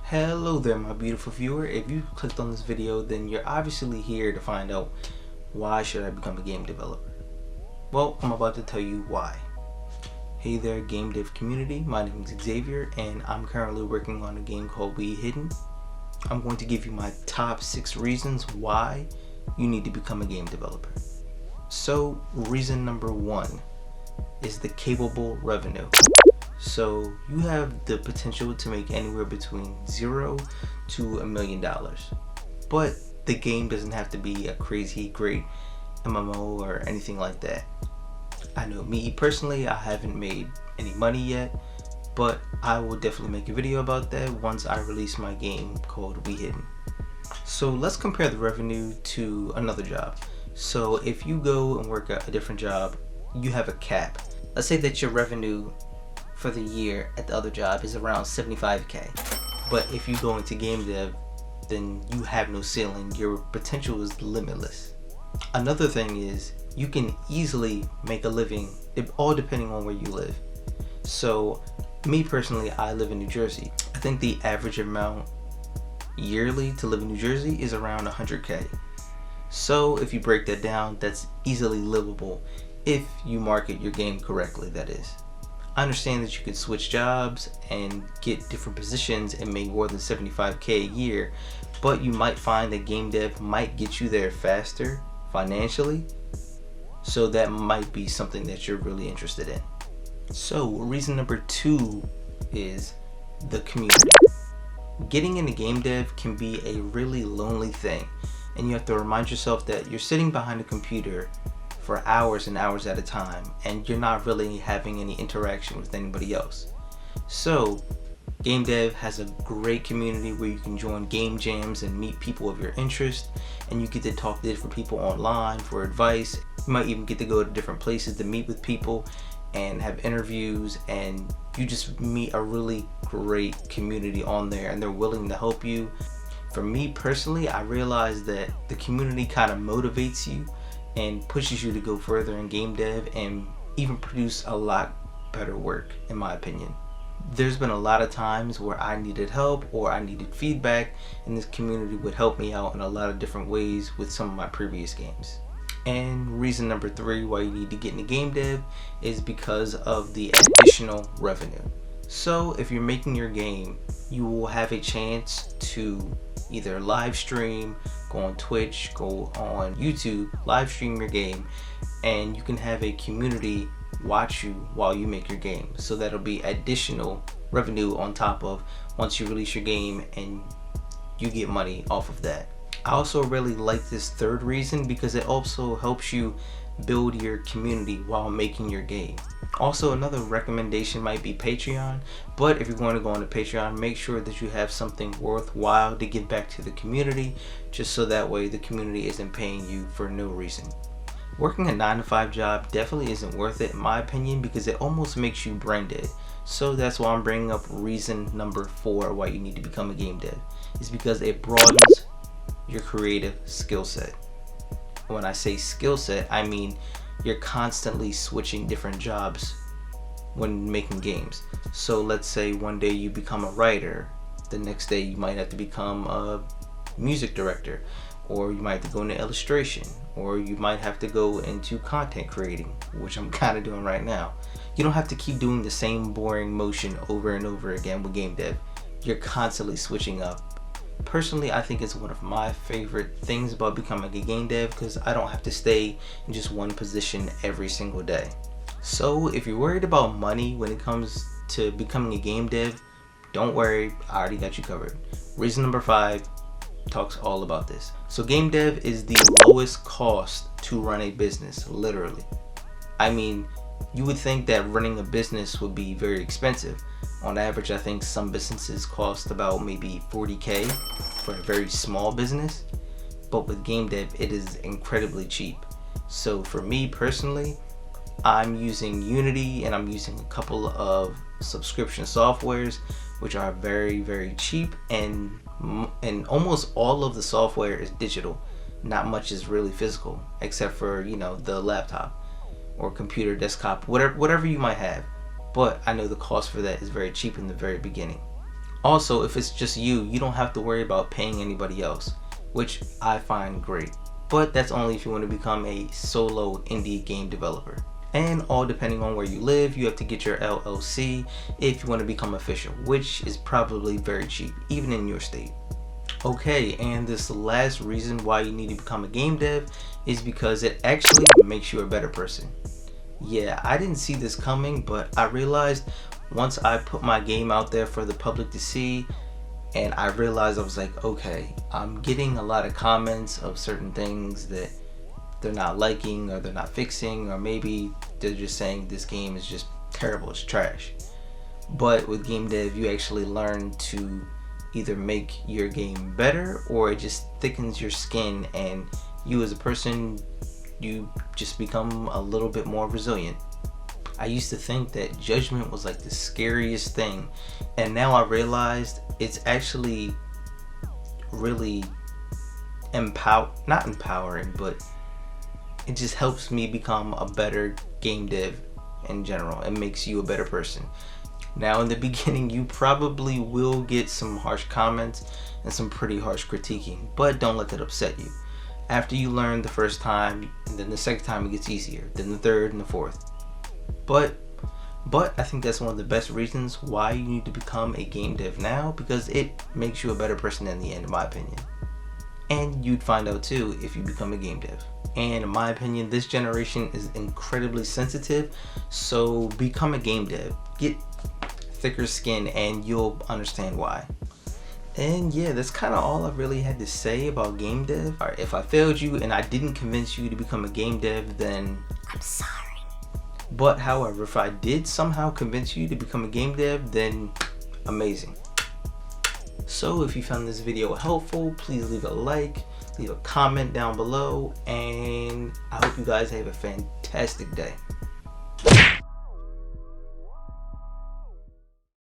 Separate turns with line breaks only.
Hello there, my beautiful viewer. If you clicked on this video, then you're obviously here to find out why should I become a game developer. Well, I'm about to tell you why. Hey there, game dev community. My name is Xavier, and I'm currently working on a game called We Hidden. I'm going to give you my top 6 reasons why you need to become a game developer. So, reason number 1 is the capable revenue. So you have the potential to make anywhere between $0 to $1 million, but the game doesn't have to be a crazy great MMO or anything like that. I know me personally, I haven't made any money yet, but I will definitely make a video about that once I release my game called We Hidden. So let's compare the revenue to another job. So if you go and work at a different job, you have a cap. Let's say that your revenue for the year at the other job is around 75k, but if you go into game dev, then you have no ceiling. Your potential is limitless. Another thing is you can easily make a living, all depending on where you live. So me personally, I live in New Jersey. I think the average amount yearly to live in New Jersey is around 100k. So if you break that down, that's easily livable if you market your game correctly, that is. I understand that you could switch jobs and get different positions and make more than 75k a year, but you might find that game dev might get you there faster financially, so that might be something that you're really interested in. So reason number 2 is the community. Getting into game dev can be a really lonely thing, and you have to remind yourself that you're sitting behind a computer for hours and hours at a time, and you're not really having any interaction with anybody else. So game dev has a great community where you can join game jams and meet people of your interest, and you get to talk to different people online for advice. You might even get to go to different places to meet with people and have interviews, and you just meet a really great community on there, and they're willing to help you. For me personally, I realized that the community kind of motivates you and pushes you to go further in game dev and even produce a lot better work, in my opinion. There's been a lot of times where I needed help or I needed feedback, and this community would help me out in a lot of different ways with some of my previous games. And reason number 3 why you need to get into game dev is because of the additional revenue. So if you're making your game, you will have a chance to either live stream, go on Twitch, go on YouTube, live stream your game, and you can have a community watch you while you make your game. So that'll be additional revenue on top of once you release your game, and you get money off of that. I also really like this 3rd reason because it also helps you build your community while making your game. Also, another recommendation might be Patreon, but if you're going to go on to Patreon, make sure that you have something worthwhile to give back to the community, just so that way the community isn't paying you for no reason. Working a 9-to-5 job definitely isn't worth it in my opinion, because it almost makes you brain dead. So that's why I'm bringing up reason number 4 why you need to become a game dev, is because it broadens your creative skill set. When I say skill set, I mean you're constantly switching different jobs when making games. So let's say one day you become a writer, the next day you might have to become a music director, or you might have to go into illustration, or you might have to go into content creating, which I'm kind of doing right now. You don't have to keep doing the same boring motion over and over again with game dev. You're constantly switching up. Personally, I think it's one of my favorite things about becoming a game dev, because I don't have to stay in just one position every single day. So if you're worried about money when it comes to becoming a game dev, don't worry, I already got you covered. Reason number 5 talks all about this. So game dev is the lowest cost to run a business, literally. I mean, you would think that running a business would be very expensive. On average, I think some businesses cost about maybe 40k for a very small business, but with game dev, it is incredibly cheap. So for me personally, I'm using Unity, and I'm using a couple of subscription softwares, which are very, very cheap, and almost all of the software is digital. Not much is really physical, except for, you know, the laptop or computer, desktop, whatever you might have. But I know the cost for that is very cheap in the very beginning. Also, if it's just you don't have to worry about paying anybody else, which I find great. But that's only if you want to become a solo indie game developer. And all depending on where you live, you have to get your LLC if you want to become official, which is probably very cheap, even in your state. Okay, and this last reason why you need to become a game dev is because it actually makes you a better person. Yeah, I didn't see this coming, but I realized once I put my game out there for the public to see, and I realized I was like, okay, I'm getting a lot of comments of certain things that they're not liking or they're not fixing, or maybe they're just saying this game is just terrible, it's trash. But with game dev, you actually learn to either make your game better, or it just thickens your skin, and you as a person, you just become a little bit more resilient. I used to think that judgment was like the scariest thing, and now I realized it's actually really not empowering, but it just helps me become a better game dev in general. It makes you a better person. Now, in the beginning, you probably will get some harsh comments and some pretty harsh critiquing, but don't let that upset you. After you learn the first time, and then the second time it gets easier, then the third and the fourth. But I think that's one of the best reasons why you need to become a game dev now, because it makes you a better person in the end, in my opinion. And you'd find out too if you become a game dev. And in my opinion, this generation is incredibly sensitive, so become a game dev. Get thicker skin and you'll understand why. And yeah, that's kind of all I really had to say about game dev. Alright, if I failed you and I didn't convince you to become a game dev, then I'm sorry. But however, if I did somehow convince you to become a game dev, then amazing. So if you found this video helpful, please leave a like, leave a comment down below, and I hope you guys have a fantastic day.